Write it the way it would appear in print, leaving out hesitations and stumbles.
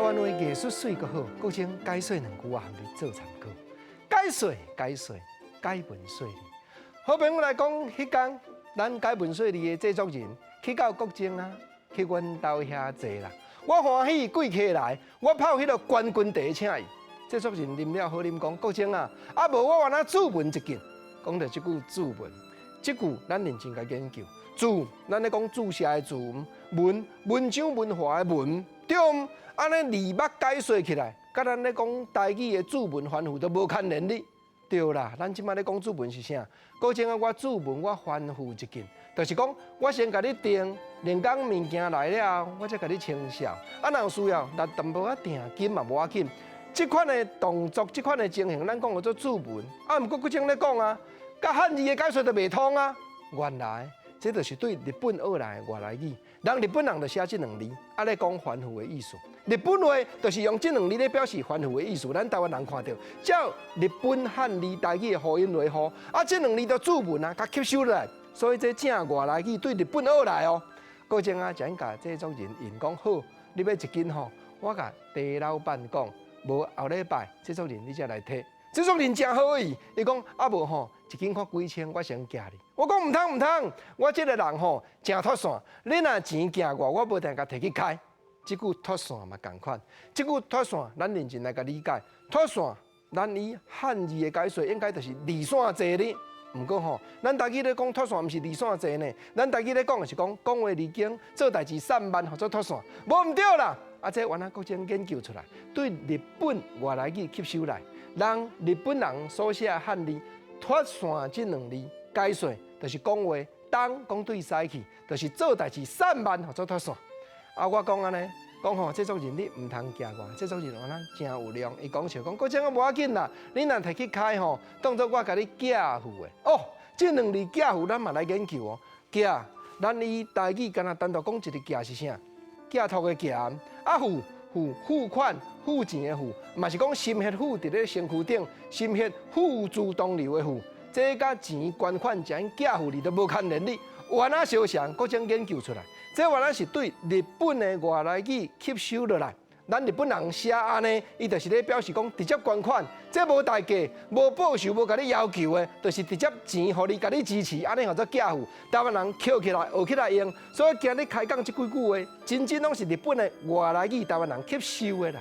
湾话艺术水阁好，国情解说两句话含你做参考。解说，解文说理。好朋友来讲，迄天咱解文说理的制作人去到国情啊，去阮兜遐坐啦。我欢喜贵客来，我泡迄个冠军茶请伊。制作人啉了好啉讲，国情啊，无我原来注文一件，讲到即句注文，即句咱认真甲研究。注，咱咧讲注释的注，文章文化的文，对毋？安尼字幕解说起来，甲咱咧讲台语的注文翻译都无牵连哩。对啦，咱即摆咧讲注文是啥？古前啊，我注文我翻译一件，就是讲我先甲你订，连讲物件来了，我再甲你清销。啊，若有需要，那淡薄仔定金嘛无要紧。即款的动作，即款的情形，咱讲叫做注文。啊，毋过古前咧讲啊，甲汉字的解说都袂通啊。原来。这就是对日本学来的外来语，日本人就写这两字，啊咧讲繁复的意思。日本话就是用这两字咧表示繁复的意思，咱台湾人看到，照日本汉字台语的发音来好，啊这两字都注文啊，甲吸收落来，所以这正外来语对日本学来哦。过前啊，真甲制作人因讲好，你要一斤吼，我甲茶老板讲，无后礼拜制作人你才来摕。制作人真好意，伊讲啊无吼，一斤看几千，我先寄你。我讲唔通，我这个人吼真脱线，你若钱寄我无定甲摕去开。即句脱线嘛共款，即句脱线，咱认真来甲理解。脱线，咱以汉字的解说，应该就是离线坐哩。毋过吼，咱台语咧讲脱线，毋是离线坐呢。咱台语咧讲的是讲话离经，做代志散漫或者脱线，无毋对啦。啊，这原来国情研究出来，对日本外来语吸收来。让日本人所写的汉字脱线这两字解说，就是讲话东讲对西去，就是做代志散漫或者脱线。啊，我讲安尼，讲吼，制作人你唔通惊我，制作人原来真有量。伊讲笑讲，嗰种啊无要紧啦，你若摕去开吼，当作我甲你寄付的。哦，这两字寄付咱嘛来研究哦。寄，咱以台语干那单独讲一个寄是啥？寄托的寄，啊付款。付钱的付，嘛是讲心血付伫咧身躯顶，心血付诸东流的付，这甲钱捐款真寄付你都无牵连哩。原来相像，各种研究出来，这原来是对日本的外来语吸收落来。咱日本人写安尼，伊就是咧表示讲直接捐款，这无代价、无报酬、无甲你要求的，就是直接钱互你，甲你支持，安尼叫做寄付。台湾人捡起来、学起来用，所以今日开讲这几句话，真正拢是日本的外来语，台湾人吸收的啦。